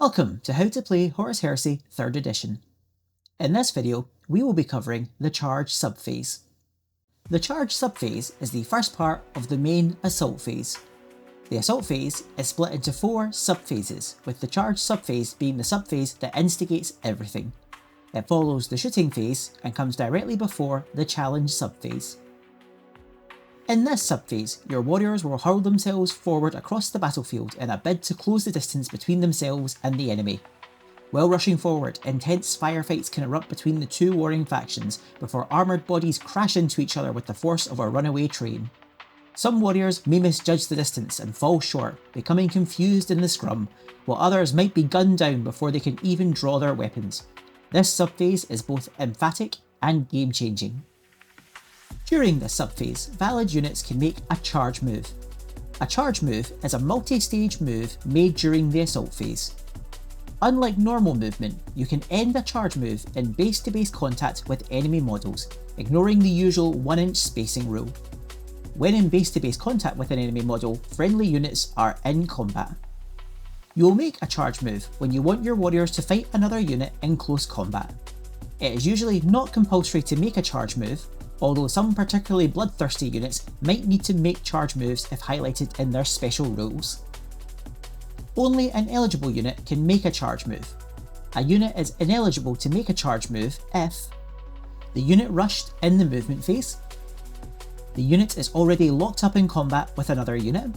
Welcome to How to Play Horus Heresy 3rd Edition. In this video, we will be covering the Charge subphase. The Charge subphase is the first part of the main Assault phase. The Assault phase is split into 4 subphases, with the Charge subphase being the subphase that instigates everything. It follows the Shooting phase and comes directly before the Challenge subphase. In this subphase, your warriors will hurl themselves forward across the battlefield in a bid to close the distance between themselves and the enemy. While rushing forward, intense firefights can erupt between the two warring factions before armoured bodies crash into each other with the force of a runaway train. Some warriors may misjudge the distance and fall short, becoming confused in the scrum, while others might be gunned down before they can even draw their weapons. This subphase is both emphatic and game-changing. During this subphase, valid units can make a charge move. A charge move is a multi-stage move made during the assault phase. Unlike normal movement, you can end a charge move in base-to-base contact with enemy models, ignoring the usual 1-inch spacing rule. When in base-to-base contact with an enemy model, friendly units are in combat. You will make a charge move when you want your warriors to fight another unit in close combat. It is usually not compulsory to make a charge move, although some particularly bloodthirsty units might need to make charge moves if highlighted in their special rules. Only an eligible unit can make a charge move. A unit is ineligible to make a charge move if the unit rushed in the movement phase, the unit is already locked up in combat with another unit,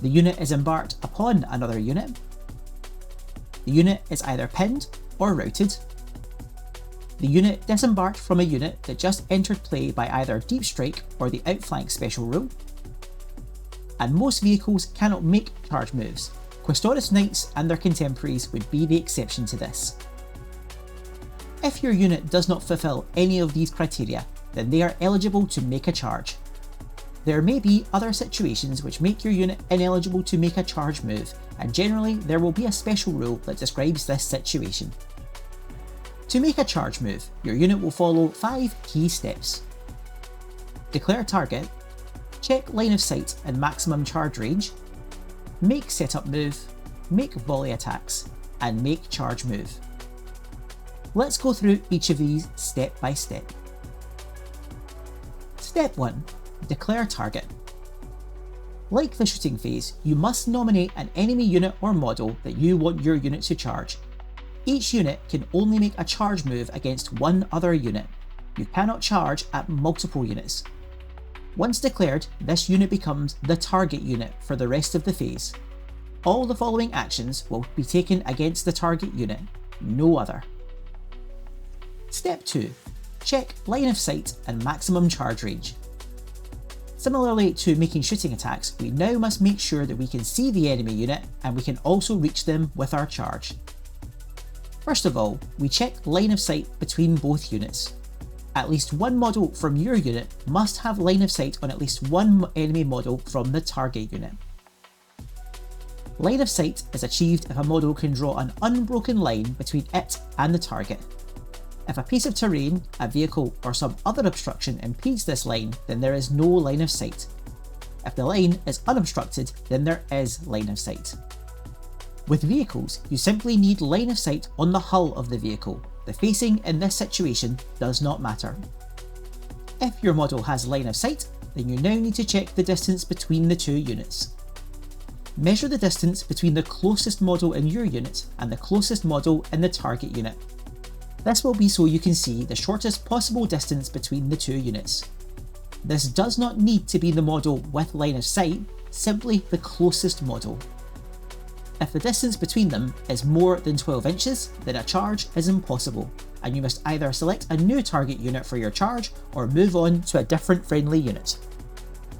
the unit is embarked upon another unit, the unit is either pinned or routed, the unit disembarked from a unit that just entered play by either Deep Strike or the Outflank special rule, and most vehicles cannot make charge moves. Questoris Knights and their contemporaries would be the exception to this. If your unit does not fulfill any of these criteria, then they are eligible to make a charge. There may be other situations which make your unit ineligible to make a charge move, and generally there will be a special rule that describes this situation. To make a charge move, your unit will follow 5 key steps. Declare target, check line of sight and maximum charge range, make setup move, make volley attacks, and make charge move. Let's go through each of these step by step. Step 1. Declare target. Like the shooting phase, you must nominate an enemy unit or model that you want your unit to charge. Each unit can only make a charge move against one other unit. You cannot charge at multiple units. Once declared, this unit becomes the target unit for the rest of the phase. All the following actions will be taken against the target unit, no other. Step 2. Check line of sight and maximum charge range. Similarly to making shooting attacks, we now must make sure that we can see the enemy unit and we can also reach them with our charge. First of all, we check line of sight between both units. At least one model from your unit must have line of sight on at least one enemy model from the target unit. Line of sight is achieved if a model can draw an unbroken line between it and the target. If a piece of terrain, a vehicle, or some other obstruction impedes this line, then there is no line of sight. If the line is unobstructed, then there is line of sight. With vehicles, you simply need line of sight on the hull of the vehicle. The facing in this situation does not matter. If your model has line of sight, then you now need to check the distance between the two units. Measure the distance between the closest model in your unit and the closest model in the target unit. This will be so you can see the shortest possible distance between the two units. This does not need to be the model with line of sight, simply the closest model. If the distance between them is more than 12 inches, then a charge is impossible, and you must either select a new target unit for your charge or move on to a different friendly unit.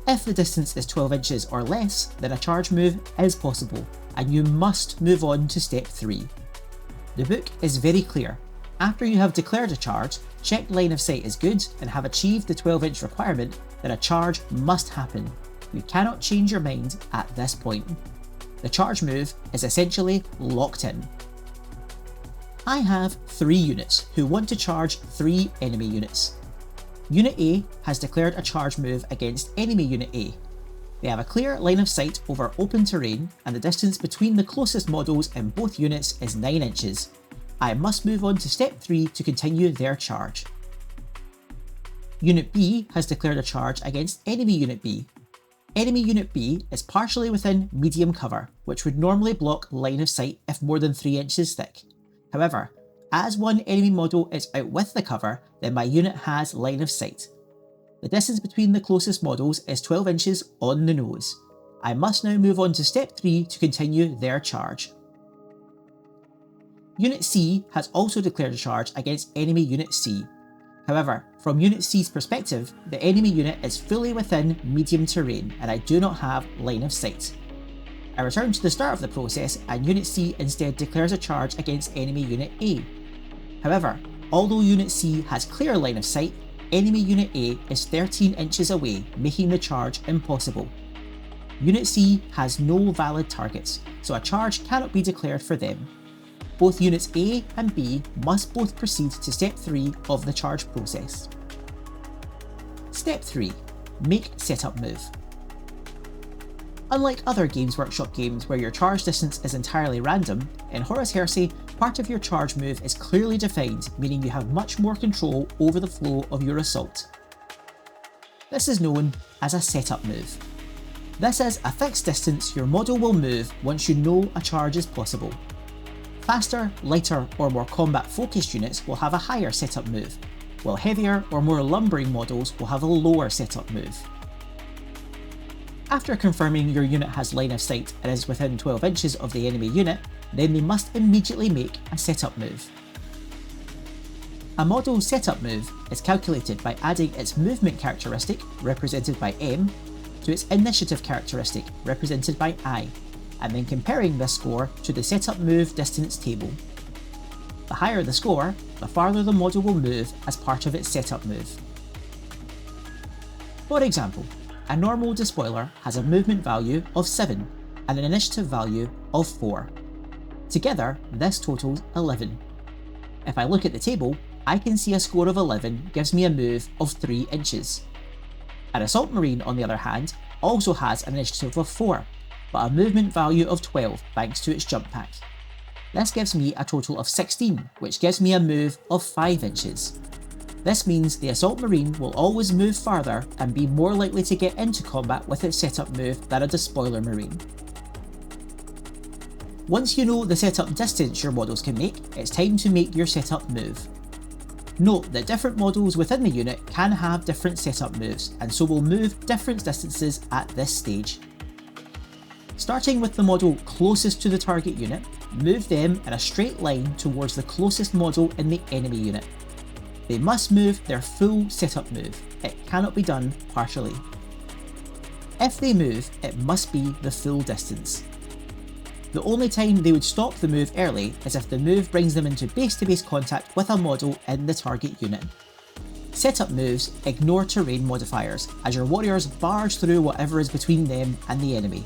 If the distance is 12 inches or less, then a charge move is possible, and you must move on to step 3. The book is very clear. After you have declared a charge, checked line of sight is good, and have achieved the 12-inch requirement, then a charge must happen. You cannot change your mind at this point. The charge move is essentially locked in. I have 3 units who want to charge 3 enemy units. Unit A has declared a charge move against enemy Unit A. They have a clear line of sight over open terrain, and the distance between the closest models in both units is 9 inches. I must move on to step 3 to continue their charge. Unit B has declared a charge against enemy Unit B. Enemy Unit B is partially within medium cover, which would normally block line of sight if more than 3 inches thick. However, as one enemy model is out with the cover, then my unit has line of sight. The distance between the closest models is 12 inches on the nose. I must now move on to step 3 to continue their charge. Unit C has also declared a charge against enemy Unit C. However, from Unit C's perspective, the enemy unit is fully within medium terrain and I do not have line of sight. I return to the start of the process and Unit C instead declares a charge against enemy Unit A. However, although Unit C has clear line of sight, enemy Unit A is 13 inches away, making the charge impossible. Unit C has no valid targets, so a charge cannot be declared for them. Both Units A and B must both proceed to Step 3 of the charge process. Step 3. Make setup move. Unlike other Games Workshop games where your charge distance is entirely random, in Horus Heresy, part of your charge move is clearly defined, meaning you have much more control over the flow of your assault. This is known as a setup move. This is a fixed distance your model will move once you know a charge is possible. Faster, lighter, or more combat-focused units will have a higher setup move, while heavier or more lumbering models will have a lower setup move. After confirming your unit has line of sight and is within 12 inches of the enemy unit, then they must immediately make a setup move. A model's setup move is calculated by adding its movement characteristic, represented by M, to its initiative characteristic, represented by I, and then comparing this score to the setup move distance table. The higher the score, the farther the model will move as part of its setup move. For example, a normal despoiler has a movement value of 7 and an initiative value of 4. Together, this totals 11. If I look at the table, I can see a score of 11 gives me a move of 3 inches. An Assault Marine, on the other hand, also has an initiative of 4, but a movement value of 12 thanks to its jump pack. This gives me a total of 16, which gives me a move of 5 inches. This means the Assault Marine will always move farther and be more likely to get into combat with its setup move than a Despoiler Marine. Once you know the setup distance your models can make, it's time to make your setup move. Note that different models within the unit can have different setup moves, and so will move different distances at this stage. Starting with the model closest to the target unit, move them in a straight line towards the closest model in the enemy unit. They must move their full setup move, it cannot be done partially. If they move, it must be the full distance. The only time they would stop the move early is if the move brings them into base-to-base contact with a model in the target unit. Setup moves ignore terrain modifiers, as your warriors barge through whatever is between them and the enemy.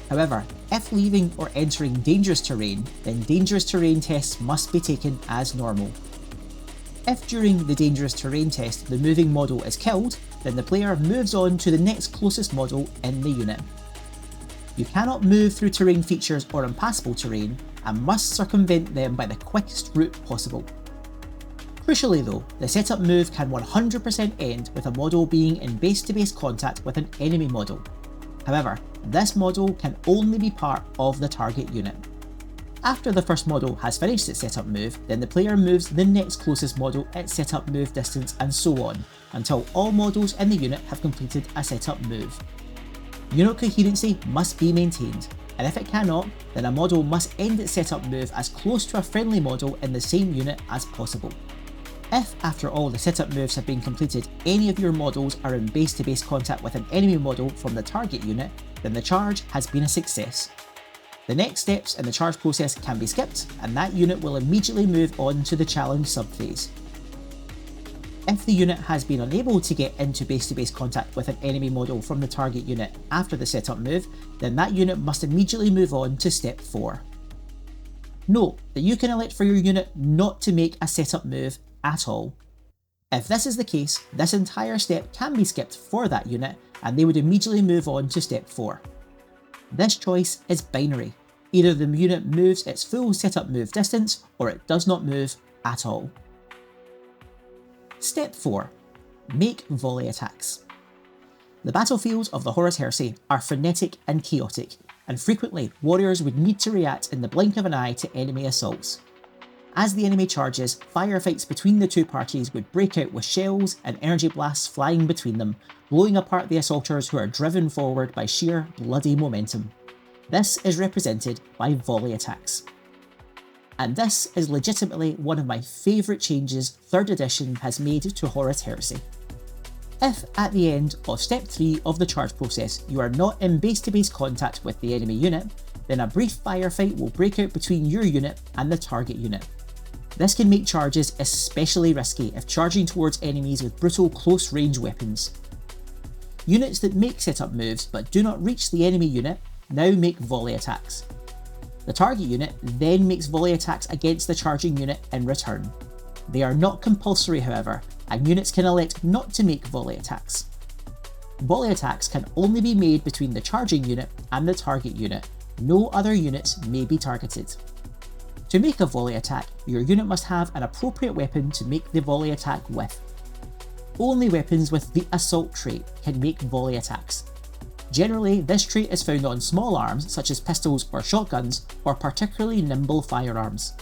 However, if leaving or entering dangerous terrain, then dangerous terrain tests must be taken as normal. If during the dangerous terrain test the moving model is killed, then the player moves on to the next closest model in the unit. You cannot move through terrain features or impassable terrain, and must circumvent them by the quickest route possible. Crucially though, the setup move can 100% end with a model being in base-to-base contact with an enemy model. However, this model can only be part of the target unit. After the first model has finished its setup move, then the player moves the next closest model its setup move distance, and so on, until all models in the unit have completed a setup move. Unit coherency must be maintained, and if it cannot, then a model must end its setup move as close to a friendly model in the same unit as possible. If, after all the setup moves have been completed, any of your models are in base-to-base contact with an enemy model from the target unit, then the charge has been a success. The next steps in the charge process can be skipped, and that unit will immediately move on to the challenge subphase. If the unit has been unable to get into base-to-base contact with an enemy model from the target unit after the setup move, then that unit must immediately move on to step 4. Note that you can elect for your unit not to make a setup move at all. If this is the case, this entire step can be skipped for that unit and they would immediately move on to step 4. This choice is binary. Either the unit moves its full setup move distance or it does not move at all. Step 4. Make volley attacks. The battlefields of the Horus Heresy are frenetic and chaotic, and frequently warriors would need to react in the blink of an eye to enemy assaults. As the enemy charges, firefights between the two parties would break out with shells and energy blasts flying between them, blowing apart the assaulters who are driven forward by sheer bloody momentum. This is represented by volley attacks. And this is legitimately one of my favourite changes 3rd edition has made to Horus Heresy. If at the end of step 3 of the charge process you are not in base-to-base contact with the enemy unit, then a brief firefight will break out between your unit and the target unit. This can make charges especially risky if charging towards enemies with brutal close-range weapons. Units that make setup moves but do not reach the enemy unit now make volley attacks. The target unit then makes volley attacks against the charging unit in return. They are not compulsory, however, and units can elect not to make volley attacks. Volley attacks can only be made between the charging unit and the target unit. No other units may be targeted. To make a volley attack, your unit must have an appropriate weapon to make the volley attack with. Only weapons with the assault trait can make volley attacks. Generally, this trait is found on small arms such as pistols or shotguns, or particularly nimble firearms.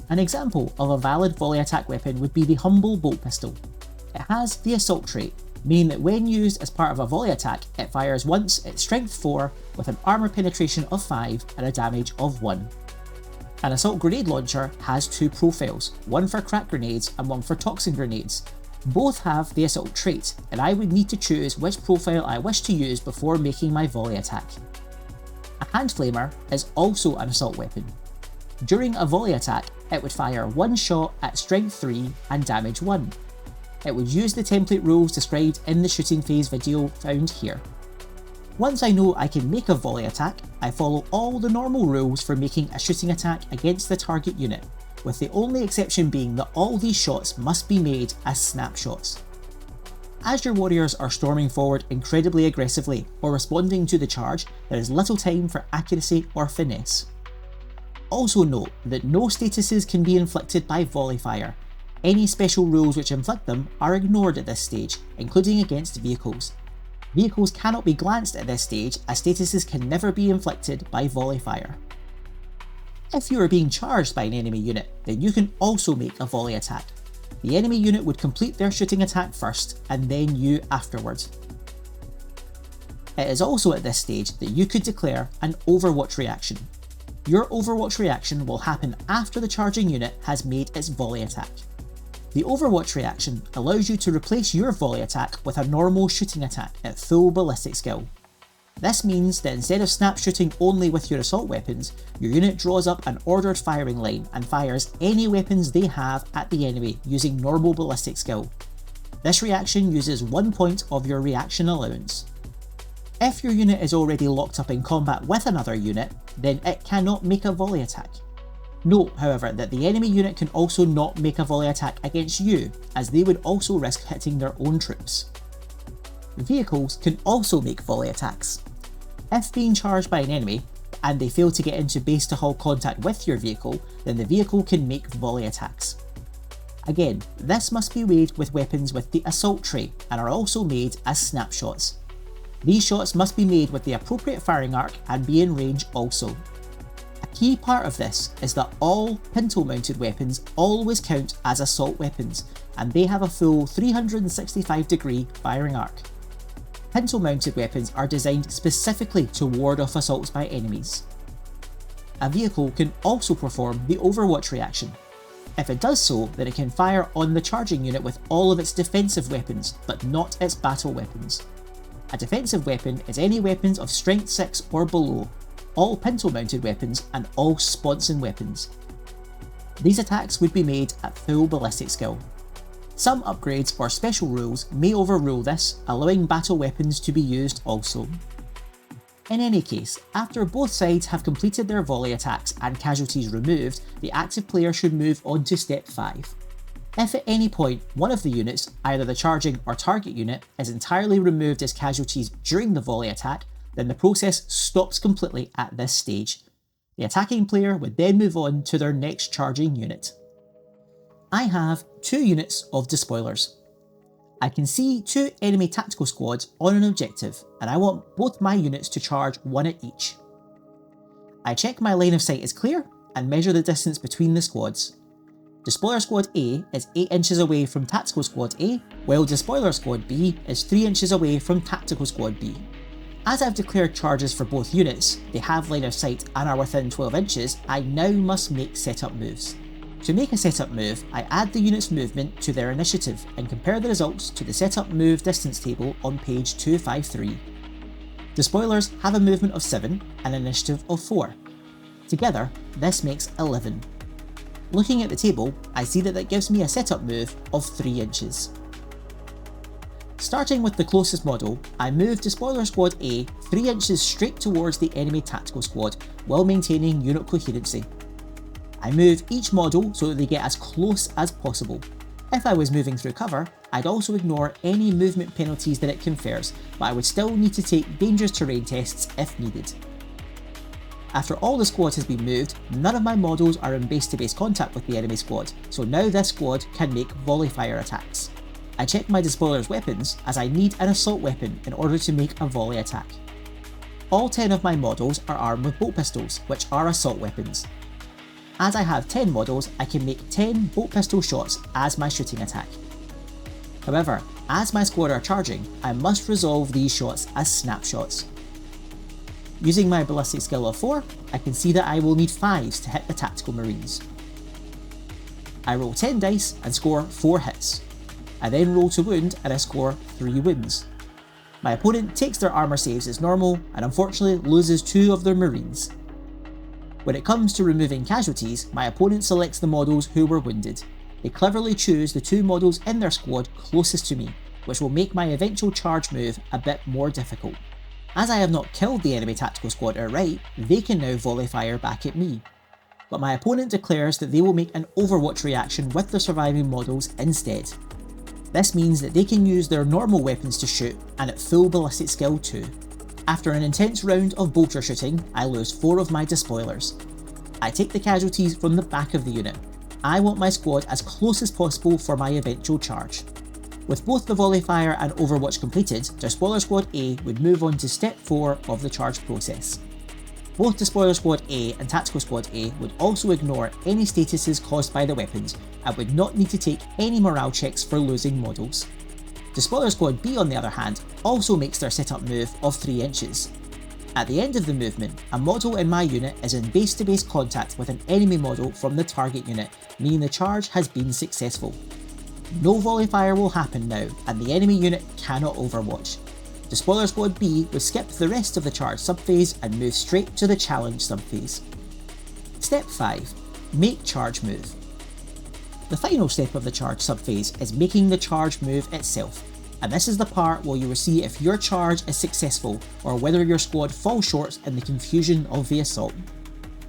An example of a valid volley attack weapon would be the humble bolt pistol. It has the assault trait, meaning that when used as part of a volley attack, it fires once at strength 4 with an armour penetration of 5 and a damage of 1. An assault grenade launcher has 2 profiles, one for crack grenades and one for toxin grenades. Both have the assault trait, and I would need to choose which profile I wish to use before making my volley attack. A hand flamer is also an assault weapon. During a volley attack, it would fire one shot at strength 3 and damage 1. It would use the template rules described in the shooting phase video found here. Once I know I can make a volley attack, I follow all the normal rules for making a shooting attack against the target unit, with the only exception being that all these shots must be made as snapshots. As your warriors are storming forward incredibly aggressively or responding to the charge, there is little time for accuracy or finesse. Also note that no statuses can be inflicted by volley fire. Any special rules which inflict them are ignored at this stage, including against vehicles. Vehicles cannot be glanced at this stage, as statuses can never be inflicted by volley fire. If you are being charged by an enemy unit, then you can also make a volley attack. The enemy unit would complete their shooting attack first, and then you afterwards. It is also at this stage that you could declare an Overwatch reaction. Your Overwatch reaction will happen after the charging unit has made its volley attack. The Overwatch reaction allows you to replace your volley attack with a normal shooting attack at full ballistic skill. This means that instead of snap shooting only with your assault weapons, your unit draws up an ordered firing line and fires any weapons they have at the enemy using normal ballistic skill. This reaction uses 1 point of your reaction allowance. If your unit is already locked up in combat with another unit, then it cannot make a volley attack. Note, however, that the enemy unit can also not make a volley attack against you, as they would also risk hitting their own troops. Vehicles can also make volley attacks. If being charged by an enemy, and they fail to get into base-to-hull contact with your vehicle, then the vehicle can make volley attacks. Again, this must be made with weapons with the assault trait and are also made as snapshots. These shots must be made with the appropriate firing arc and be in range also. A key part of this is that all pintle-mounted weapons always count as assault weapons, and they have a full 365-degree firing arc. Pintle-mounted weapons are designed specifically to ward off assaults by enemies. A vehicle can also perform the Overwatch reaction. If it does so, then it can fire on the charging unit with all of its defensive weapons, but not its battle weapons. A defensive weapon is any weapons of strength 6 or below, all pintle-mounted weapons and all sponson weapons. These attacks would be made at full ballistic skill. Some upgrades or special rules may overrule this, allowing battle weapons to be used also. In any case, after both sides have completed their volley attacks and casualties removed, the active player should move on to step 5. If at any point one of the units, either the charging or target unit, is entirely removed as casualties during the volley attack, then the process stops completely at this stage. The attacking player would then move on to their next charging unit. I have 2 units of despoilers. I can see 2 enemy tactical squads on an objective, and I want both my units to charge 1 at each. I check my line of sight is clear and measure the distance between the squads. Despoiler Squad A is 8 inches away from Tactical Squad A, while Despoiler Squad B is 3 inches away from Tactical Squad B. As I've declared charges for both units, they have line of sight and are within 12 inches, I now must make setup moves. To make a setup move, I add the unit's movement to their initiative and compare the results to the setup move distance table on page 253. Despoilers have a movement of 7 and an initiative of 4. Together, this makes 11. Looking at the table, I see that gives me a setup move of 3 inches. Starting with the closest model, I move Despoiler Squad A 3 inches straight towards the enemy tactical squad while maintaining unit coherency. I move each model so that they get as close as possible. If I was moving through cover, I'd also ignore any movement penalties that it confers, but I would still need to take dangerous terrain tests if needed. After all the squad has been moved, none of my models are in base-to-base contact with the enemy squad, so now this squad can make volley fire attacks. I check my despoiler's weapons as I need an assault weapon in order to make a volley attack. All 10 of my models are armed with bolt pistols, which are assault weapons. As I have 10 models, I can make 10 bolt pistol shots as my shooting attack. However, as my squad are charging, I must resolve these shots as snapshots. Using my ballistic skill of 4, I can see that I will need 5s to hit the tactical marines. I roll 10 dice and score 4 hits. I then roll to wound and I score 3 wounds. My opponent takes their armour saves as normal and unfortunately loses 2 of their marines. When it comes to removing casualties, my opponent selects the models who were wounded. They cleverly choose the 2 models in their squad closest to me, which will make my eventual charge move a bit more difficult. As I have not killed the enemy tactical squad outright, they can now volley fire back at me. But my opponent declares that they will make an Overwatch reaction with the surviving models instead. This means that they can use their normal weapons to shoot, and at full ballistic skill too. After an intense round of bolter shooting, I lose 4 of my despoilers. I take the casualties from the back of the unit. I want my squad as close as possible for my eventual charge. With both the volley fire and Overwatch completed, Despoiler Squad A would move on to step 4 of the charge process. Both Despoiler Squad A and Tactical Squad A would also ignore any statuses caused by the weapons and would not need to take any morale checks for losing models. Despoiler Squad B on the other hand also makes their setup move of 3 inches. At the end of the movement, a model in my unit is in base-to-base contact with an enemy model from the target unit, meaning the charge has been successful. No volley fire will happen now, and the enemy unit cannot overwatch. Despoiler Squad B would skip the rest of the charge subphase and move straight to the challenge subphase. Step 5. Make charge move. The final step of the charge subphase is making the charge move itself, and this is the part where you will see if your charge is successful or whether your squad falls short in the confusion of the assault.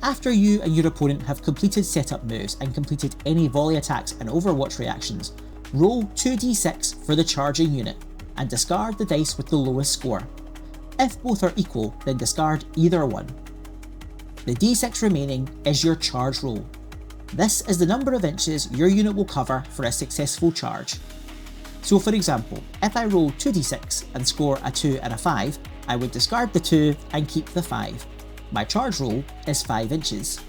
After you and your opponent have completed setup moves and completed any volley attacks and Overwatch reactions, roll 2d6 for the charging unit, and discard the dice with the lowest score. If both are equal, then discard either one. The d6 remaining is your charge roll. This is the number of inches your unit will cover for a successful charge. So for example, if I roll 2d6 and score a 2 and a 5, I would discard the 2 and keep the 5. My charge roll is 5 inches.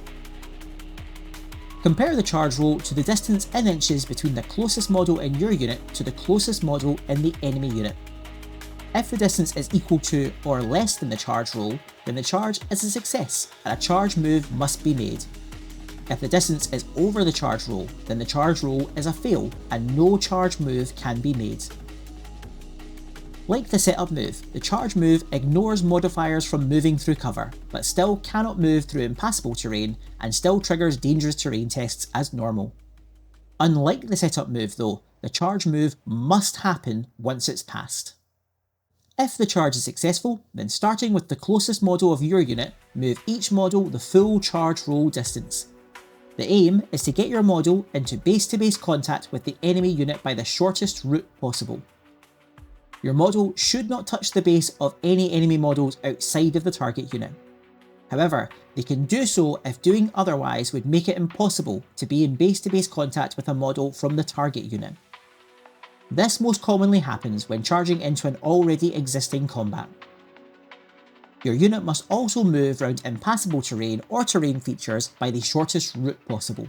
Compare the charge roll to the distance in inches between the closest model in your unit to the closest model in the enemy unit. If the distance is equal to or less than the charge roll, then the charge is a success and a charge move must be made. If the distance is over the charge roll, then the charge roll is a fail and no charge move can be made. Like the setup move, the charge move ignores modifiers from moving through cover, but still cannot move through impassable terrain and still triggers dangerous terrain tests as normal. Unlike the setup move though, the charge move must happen once it's passed. If the charge is successful, then starting with the closest model of your unit, move each model the full charge roll distance. The aim is to get your model into base-to-base contact with the enemy unit by the shortest route possible. Your model should not touch the base of any enemy models outside of the target unit. However, they can do so if doing otherwise would make it impossible to be in base-to-base contact with a model from the target unit. This most commonly happens when charging into an already existing combat. Your unit must also move around impassable terrain or terrain features by the shortest route possible.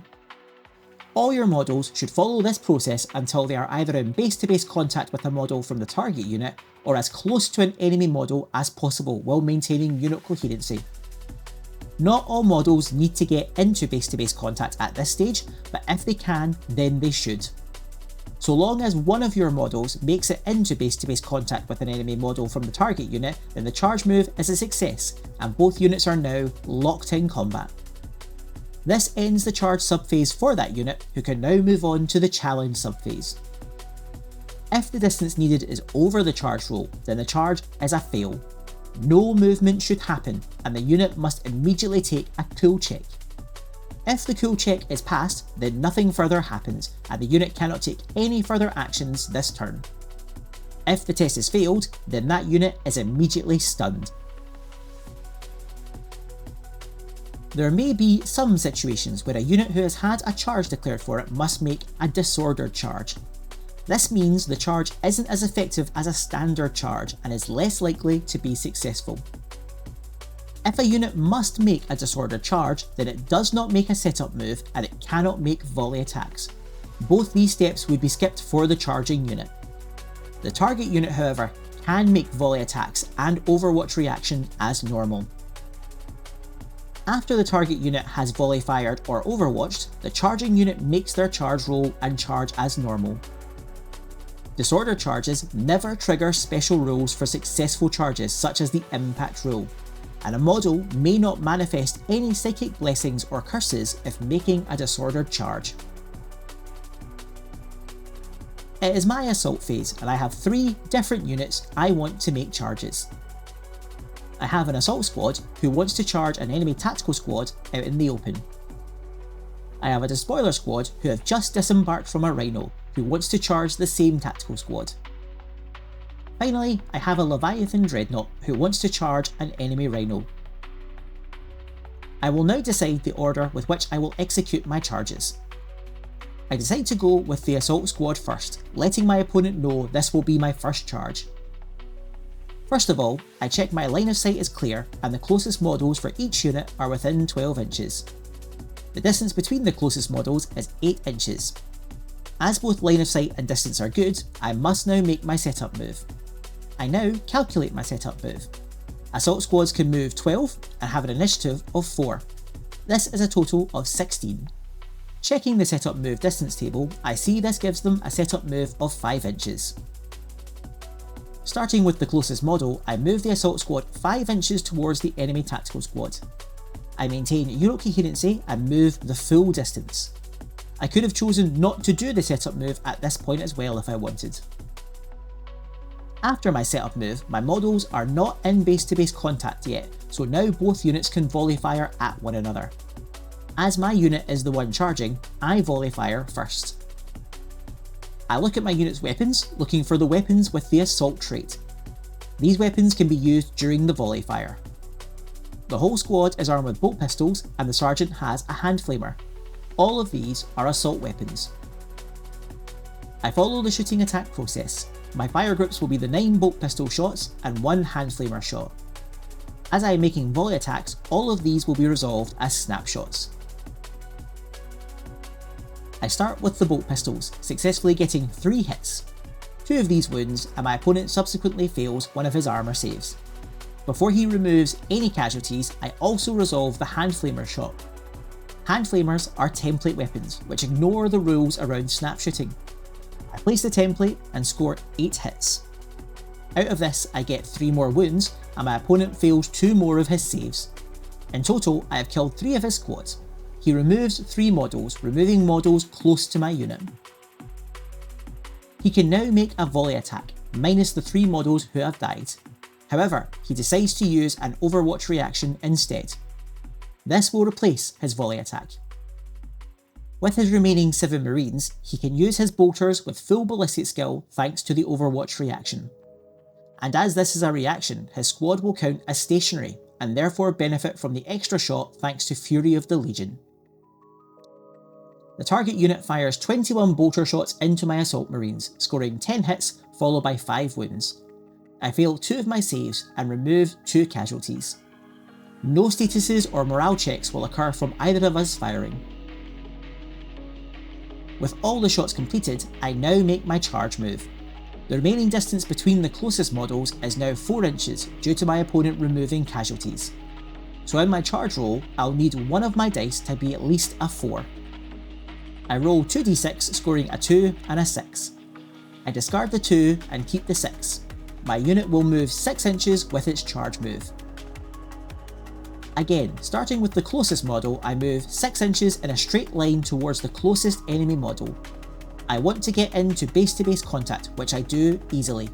All your models should follow this process until they are either in base-to-base contact with a model from the target unit or as close to an enemy model as possible while maintaining unit coherency. Not all models need to get into base-to-base contact at this stage, but if they can, then they should. So long as one of your models makes it into base-to-base contact with an enemy model from the target unit, then the charge move is a success, and both units are now locked in combat. This ends the charge subphase for that unit, who can now move on to the challenge subphase. If the distance needed is over the charge roll, then the charge is a fail. No movement should happen, and the unit must immediately take a cool check. If the cool check is passed, then nothing further happens, and the unit cannot take any further actions this turn. If the test is failed, then that unit is immediately stunned. There may be some situations where a unit who has had a charge declared for it must make a disordered charge. This means the charge isn't as effective as a standard charge and is less likely to be successful. If a unit must make a disordered charge, then it does not make a setup move and it cannot make volley attacks. Both these steps would be skipped for the charging unit. The target unit, however, can make volley attacks and overwatch reaction as normal. After the target unit has volley fired or overwatched, the charging unit makes their charge roll and charge as normal. Disordered charges never trigger special rules for successful charges such as the impact rule, and a model may not manifest any psychic blessings or curses if making a disordered charge. It is my assault phase and I have 3 different units I want to make charges. I have an assault squad who wants to charge an enemy tactical squad out in the open. I have a despoiler squad who have just disembarked from a rhino who wants to charge the same tactical squad. Finally, I have a Leviathan Dreadnought who wants to charge an enemy rhino. I will now decide the order with which I will execute my charges. I decide to go with the assault squad first, letting my opponent know this will be my first charge. First of all, I check my line of sight is clear and the closest models for each unit are within 12 inches. The distance between the closest models is 8 inches. As both line of sight and distance are good, I must now make my setup move. I now calculate my setup move. Assault squads can move 12 and have an initiative of 4. This is a total of 16. Checking the setup move distance table, I see this gives them a setup move of 5 inches. Starting with the closest model, I move the assault squad 5 inches towards the enemy tactical squad. I maintain unit coherency and move the full distance. I could have chosen not to do the setup move at this point as well if I wanted. After my setup move, my models are not in base-to-base contact yet, so now both units can volley fire at one another. As my unit is the one charging, I volley fire first. I look at my unit's weapons, looking for the weapons with the assault trait. These weapons can be used during the volley fire. The whole squad is armed with bolt pistols and the sergeant has a hand flamer. All of these are assault weapons. I follow the shooting attack process. My fire groups will be the 9 bolt pistol shots and 1 hand flamer shot. As I am making volley attacks, all of these will be resolved as snapshots. I start with the bolt pistols, successfully getting 3 hits. 2 of these wounds, and my opponent subsequently fails one of his armour saves. Before he removes any casualties, I also resolve the hand flamer shot. Hand flamers are template weapons, which ignore the rules around snap shooting. I place the template and score 8 hits. Out of this, I get 3 more wounds, and my opponent fails 2 more of his saves. In total, I have killed 3 of his squads. He removes 3 models, removing models close to my unit. He can now make a volley attack, minus the 3 models who have died. However, he decides to use an overwatch reaction instead. This will replace his volley attack. With his remaining 7 Marines, he can use his bolters with full ballistic skill thanks to the Overwatch reaction. And as this is a reaction, his squad will count as stationary, and therefore benefit from the extra shot thanks to Fury of the Legion. The target unit fires 21 bolter shots into my Assault Marines, scoring 10 hits followed by 5 wounds. I fail 2 of my saves and remove 2 casualties. No statuses or morale checks will occur from either of us firing. With all the shots completed, I now make my charge move. The remaining distance between the closest models is now 4 inches due to my opponent removing casualties. So in my charge roll, I'll need one of my dice to be at least a 4. I roll 2d6 scoring a 2 and a 6. I discard the 2 and keep the 6. My unit will move 6 inches with its charge move. Again, starting with the closest model, I move 6 inches in a straight line towards the closest enemy model. I want to get into base-to-base contact, which I do easily.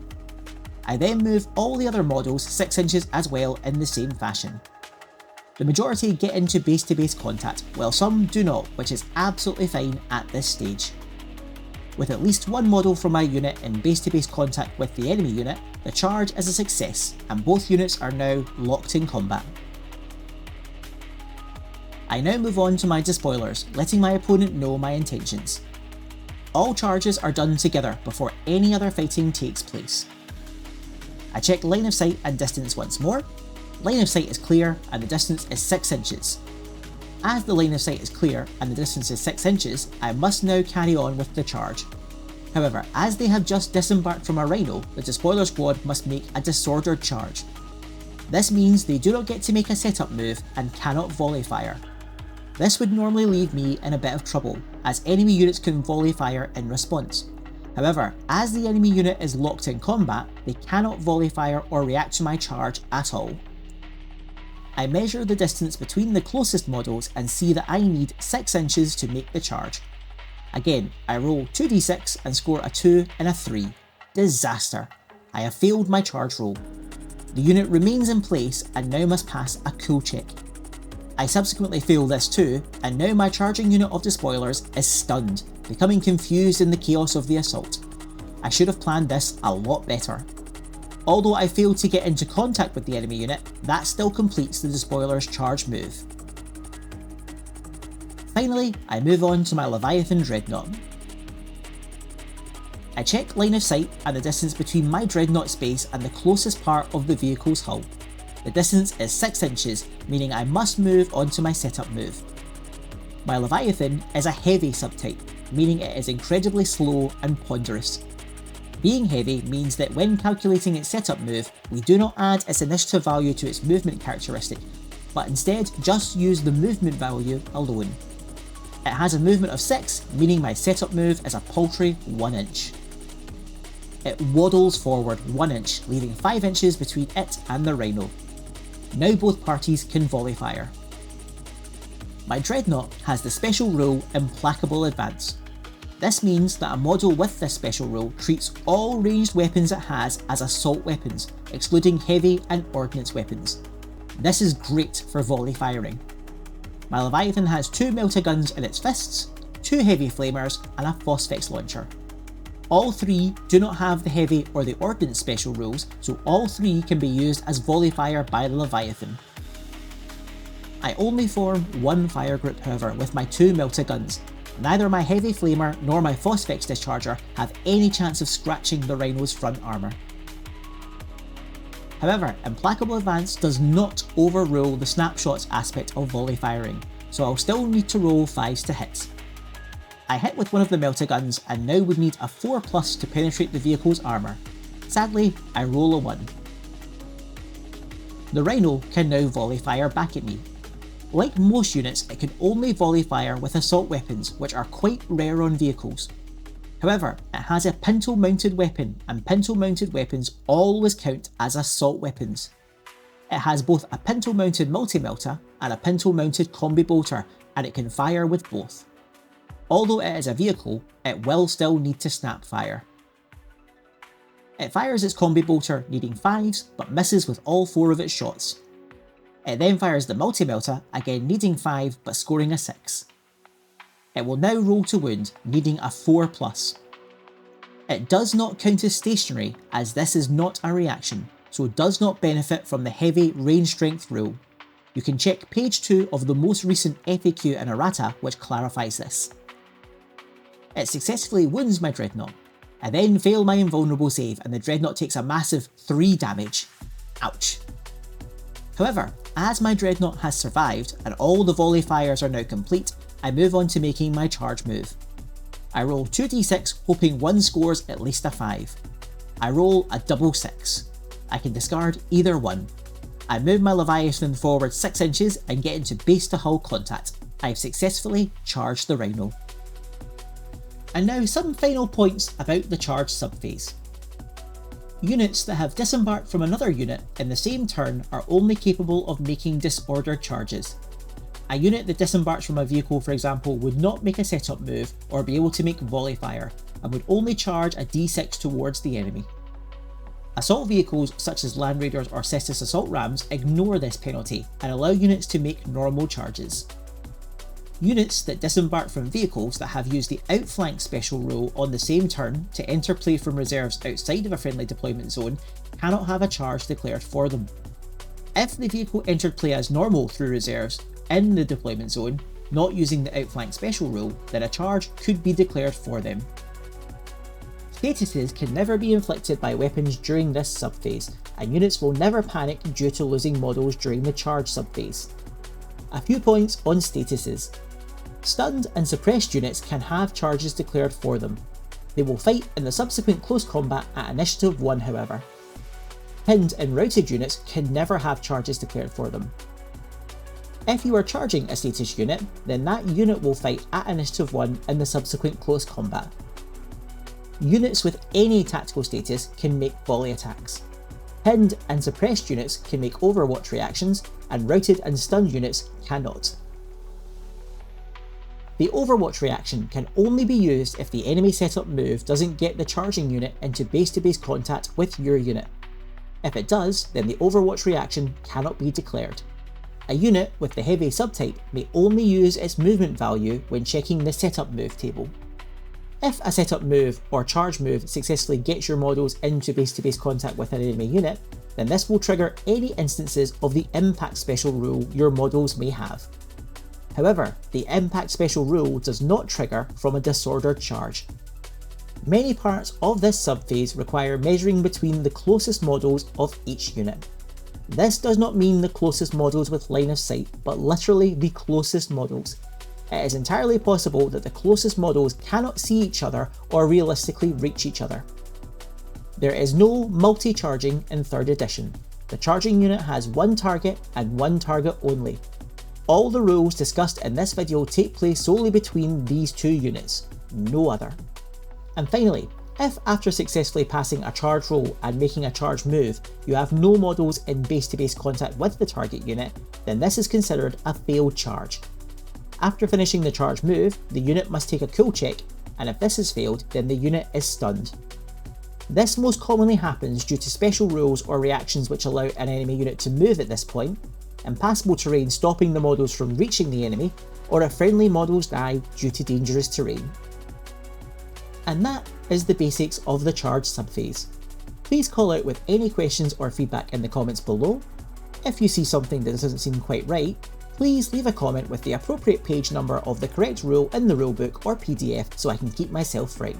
I then move all the other models 6 inches as well in the same fashion. The majority get into base-to-base contact, while some do not, which is absolutely fine at this stage. With at least one model from my unit in base-to-base contact with the enemy unit, the charge is a success, and both units are now locked in combat. I now move on to my despoilers, letting my opponent know my intentions. All charges are done together before any other fighting takes place. I check line of sight and distance once more. Line of sight is clear and the distance is 6 inches. As the line of sight is clear and the distance is 6 inches, I must now carry on with the charge. However, as they have just disembarked from a Rhino, the despoiler squad must make a disordered charge. This means they do not get to make a setup move and cannot volley fire. This would normally leave me in a bit of trouble, as enemy units can volley fire in response. However, as the enemy unit is locked in combat, they cannot volley fire or react to my charge at all. I measure the distance between the closest models and see that I need 6 inches to make the charge. Again, I roll 2d6 and score a 2 and a 3. Disaster! I have failed my charge roll. The unit remains in place and now must pass a cool check. I subsequently fail this too, and now my charging unit of despoilers is stunned, becoming confused in the chaos of the assault. I should have planned this a lot better. Although I failed to get into contact with the enemy unit, that still completes the despoiler's charge move. Finally, I move on to my Leviathan Dreadnought. I check line of sight and the distance between my Dreadnought space and the closest part of the vehicle's hull. The distance is 6 inches, meaning I must move onto my setup move. My Leviathan is a heavy subtype, meaning it is incredibly slow and ponderous. Being heavy means that when calculating its setup move, we do not add its initiative value to its movement characteristic, but instead just use the movement value alone. It has a movement of 6, meaning my setup move is a paltry 1 inch. It waddles forward 1 inch, leaving 5 inches between it and the Rhino. Now both parties can volley fire. My Dreadnought has the special rule Implacable Advance. This means that a model with this special rule treats all ranged weapons it has as assault weapons, excluding heavy and ordnance weapons. This is great for volley firing. My Leviathan has 2 melta guns in its fists, 2 heavy flamers and a phosphex launcher. All 3 do not have the heavy or the ordnance special rules, so all 3 can be used as volley fire by the Leviathan. I only form one fire group however with my 2 melta guns. Neither my heavy flamer nor my phosphex discharger have any chance of scratching the Rhino's front armour. However, Implacable Advance does not overrule the snapshots aspect of volley firing, so I'll still need to roll 5s to hit. I hit with one of the melta guns and now would need a 4+ to penetrate the vehicle's armour. Sadly, I roll a 1. The Rhino can now volley fire back at me. Like most units, it can only volley fire with assault weapons, which are quite rare on vehicles. However, it has a pintle mounted weapon, and pintle mounted weapons always count as assault weapons. It has both a pintle mounted multi-melta and a pintle mounted combi bolter, and it can fire with both. Although it is a vehicle, it will still need to snap fire. It fires its combi bolter needing 5s, but misses with all 4 of its shots. It then fires the multi-melta, again needing 5 but scoring a 6. It will now roll to wound, needing a 4+. It does not count as stationary, as this is not a reaction, so does not benefit from the heavy range strength rule. You can check page 2 of the most recent FAQ in errata which clarifies this. It successfully wounds my Dreadnought. I then fail my invulnerable save and the Dreadnought takes a massive 3 damage. Ouch. However, as my Dreadnought has survived and all the volley fires are now complete, I move on to making my charge move. I roll 2d6 hoping one scores at least a 5. I roll a double 6. I can discard either one. I move my Leviathan forward 6 inches and get into base to hull contact. I've successfully charged the Rhino. And now some final points about the charge subphase. Units that have disembarked from another unit in the same turn are only capable of making disordered charges. A unit that disembarks from a vehicle, for example, would not make a setup move or be able to make volley fire, and would only charge a d6 towards the enemy. Assault vehicles such as Land Raiders or Cestus assault rams ignore this penalty and allow units to make normal charges. Units that disembark from vehicles that have used the outflank special rule on the same turn to enter play from reserves outside of a friendly deployment zone cannot have a charge declared for them. If the vehicle entered play as normal through reserves in the deployment zone, not using the outflank special rule, then a charge could be declared for them. Statuses can never be inflicted by weapons during this subphase, and units will never panic due to losing models during the charge subphase. A few points on statuses. Stunned and suppressed units can have charges declared for them. They will fight in the subsequent close combat at initiative 1 however. Pinned and routed units can never have charges declared for them. If you are charging a status unit, then that unit will fight at initiative 1 in the subsequent close combat. Units with any tactical status can make volley attacks. Pinned and suppressed units can make overwatch reactions, and routed and stunned units cannot. The overwatch reaction can only be used if the enemy setup move doesn't get the charging unit into base-to-base contact with your unit. If it does, then the overwatch reaction cannot be declared. A unit with the heavy subtype may only use its movement value when checking the setup move table. If a setup move or charge move successfully gets your models into base-to-base contact with an enemy unit, then this will trigger any instances of the impact special rule your models may have. However, the impact special rule does not trigger from a disordered charge. Many parts of this subphase require measuring between the closest models of each unit. This does not mean the closest models with line of sight, but literally the closest models. It is entirely possible that the closest models cannot see each other or realistically reach each other. There is no multi-charging in 3rd edition. The charging unit has one target and one target only. All the rules discussed in this video take place solely between these two units, no other. And finally, if after successfully passing a charge roll and making a charge move, you have no models in base-to-base contact with the target unit, then this is considered a failed charge. After finishing the charge move, the unit must take a cool check, and if this has failed, then the unit is stunned. This most commonly happens due to special rules or reactions which allow an enemy unit to move at this point, impassable terrain stopping the models from reaching the enemy, or if friendly models die due to dangerous terrain. And that is the basics of the charge subphase. Please call out with any questions or feedback in the comments below. If you see something that doesn't seem quite right, please leave a comment with the appropriate page number of the correct rule in the rulebook or PDF so I can keep myself right.